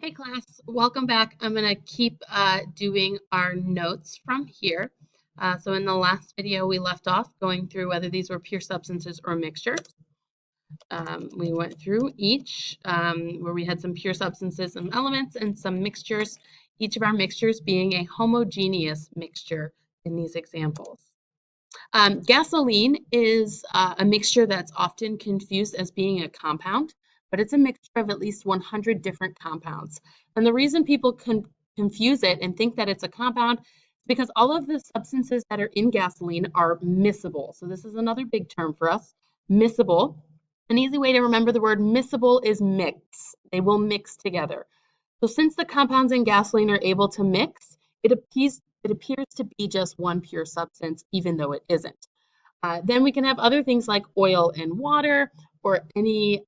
Hey class, welcome back. I'm going to keep doing our notes from here. So in the last video, we left off going through whether these were pure substances or mixtures. We went through each where we had some pure substances, some elements, and some mixtures, each of our mixtures being a homogeneous mixture in these examples. Gasoline is a mixture that's often confused as being a compound, but it's a mixture of at least 100 different compounds. And the reason people confuse it and think that it's a compound is because all of the substances that are in gasoline are miscible. So this is another big term for us, miscible. An easy way to remember the word miscible is mix. They will mix together. So since the compounds in gasoline are able to mix, it appears to be just one pure substance, even though it isn't. Then we can have other things like oil and water, or any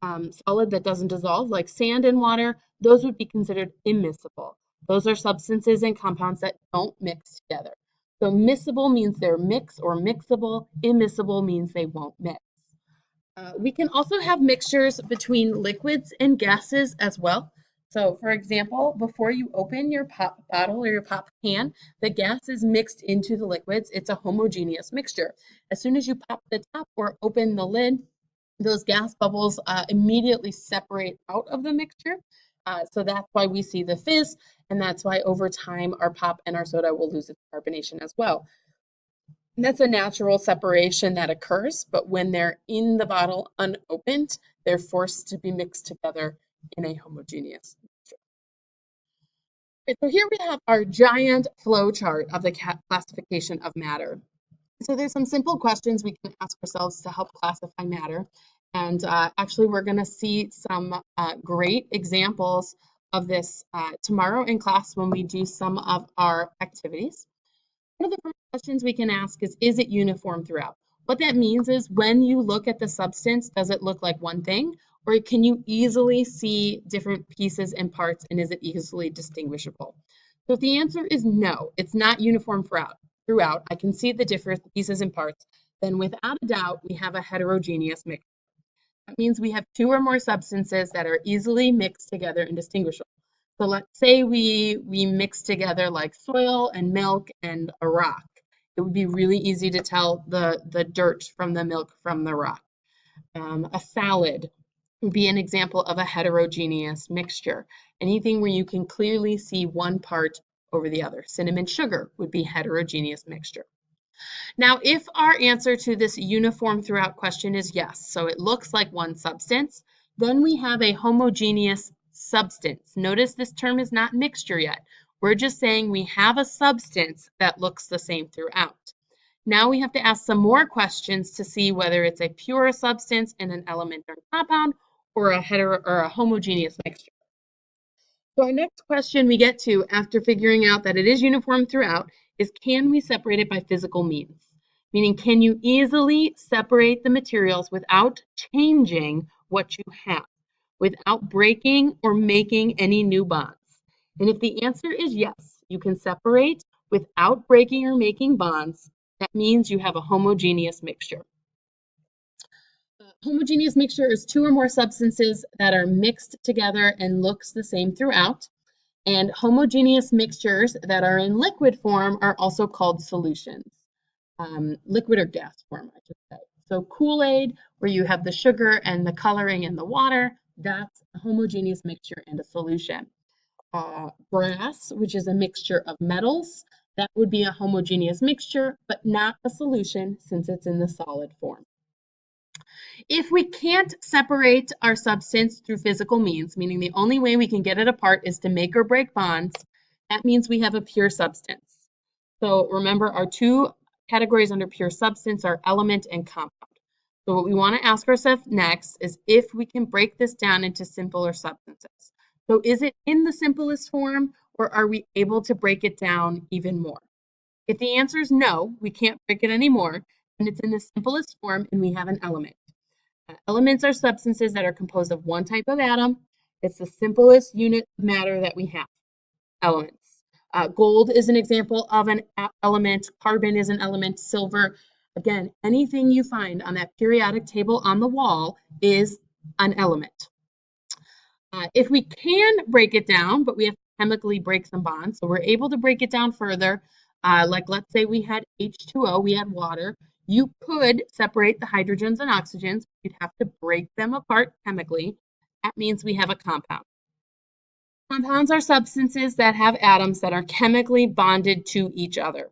solid that doesn't dissolve, like sand and water. Those would be considered immiscible. Those are substances and compounds that don't mix together. So miscible means they're mixed or mixable. Immiscible means they won't mix. We can also have mixtures between liquids and gases as well. So, for example, before you open your pop bottle or your pop can, the gas is mixed into the liquids. It's a homogeneous mixture. As soon as you pop the top or open the lid, those gas bubbles immediately separate out of the mixture. So that's why we see the fizz, and that's why over time our pop and our soda will lose its carbonation as well. That's a natural separation that occurs, but when they're in the bottle unopened, they're forced to be mixed together in a homogeneous mixture. Okay, so here we have our giant flow chart of the classification of matter. So there's some simple questions we can ask ourselves to help classify matter. And actually, we're going to see some great examples of this tomorrow in class when we do some of our activities. One of the first questions we can ask is it uniform throughout? What that means is when you look at the substance, does it look like one thing? Or can you easily see different pieces and parts, and is it easily distinguishable? So if the answer is no, it's not uniform throughout, I can see the different pieces and parts, then without a doubt, we have a heterogeneous mixture. That means we have two or more substances that are easily mixed together and distinguishable. So let's say we mix together like soil and milk and a rock. It would be really easy to tell the dirt from the milk from the rock. A salad would be an example of a heterogeneous mixture. Anything where you can clearly see one part over the other. Cinnamon sugar would be heterogeneous mixture. Now, if our answer to this uniform throughout question is yes, so it looks like one substance, then we have a homogeneous substance. Notice this term is not mixture yet. We're just saying we have a substance that looks the same throughout. Now we have to ask some more questions to see whether it's a pure substance and an element or compound, or a homogeneous mixture. So our next question we get to after figuring out that it is uniform throughout is, can we separate it by physical means? Meaning, can you easily separate the materials without changing what you have, without breaking or making any new bonds? And if the answer is yes, you can separate without breaking or making bonds. That means you have a homogeneous mixture. Homogeneous mixture is two or more substances that are mixed together and looks the same throughout. And homogeneous mixtures that are in liquid form are also called solutions. Liquid or gas form, I should say. So Kool-Aid, where you have the sugar and the coloring and the water, that's a homogeneous mixture and a solution. Brass, which is a mixture of metals, that would be a homogeneous mixture, but not a solution since it's in the solid form. If we can't separate our substance through physical means, meaning the only way we can get it apart is to make or break bonds, that means we have a pure substance. So remember, our two categories under pure substance are element and compound. So what we want to ask ourselves next is if we can break this down into simpler substances. So is it in the simplest form, or are we able to break it down even more? If the answer is no, we can't break it anymore, then it's in the simplest form and we have an element. Elements are substances that are composed of one type of atom. It's the simplest unit of matter that we have, elements. Gold is an example of an element. Carbon is an element. Silver. Again, anything you find on that periodic table on the wall is an element. If we can break it down, but we have to chemically break some bonds, so we're able to break it down further, like let's say we had H2O, we had water, you could separate the hydrogens and oxygens. You'd have to break them apart chemically. That means we have a compound. Compounds are substances that have atoms that are chemically bonded to each other.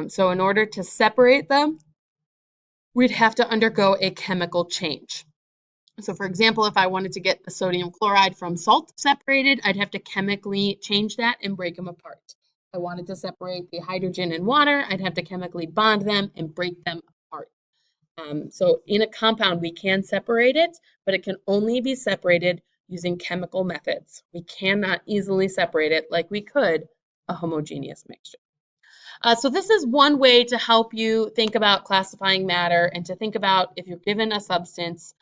So in order to separate them, we'd have to undergo a chemical change. So for example, if I wanted to get the sodium chloride from salt separated, I'd have to chemically change that and break them apart. If I wanted to separate the hydrogen and water, I'd have to chemically bond them and break them apart. So in a compound, we can separate it, but it can only be separated using chemical methods. We cannot easily separate it like we could a homogeneous mixture. So this is one way to help you think about classifying matter and to think about if you're given a substance,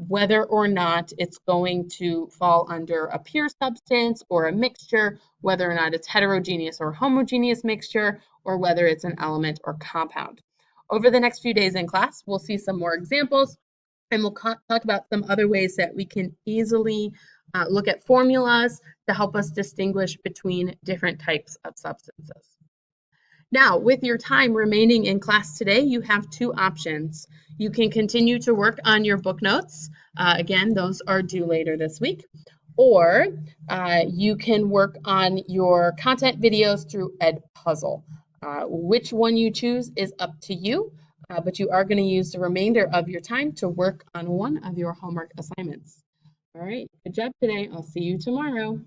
whether or not it's going to fall under a pure substance or a mixture, whether or not it's heterogeneous or homogeneous mixture, or whether it's an element or compound. Over the next few days in class, we'll see some more examples, and we'll talk about some other ways that we can easily look at formulas to help us distinguish between different types of substances. Now, with your time remaining in class today, you have two options. You can continue to work on your book notes. Again, those are due later this week. Or you can work on your content videos through Edpuzzle. Which one you choose is up to you, but you are going to use the remainder of your time to work on one of your homework assignments. All right, good job today. I'll see you tomorrow.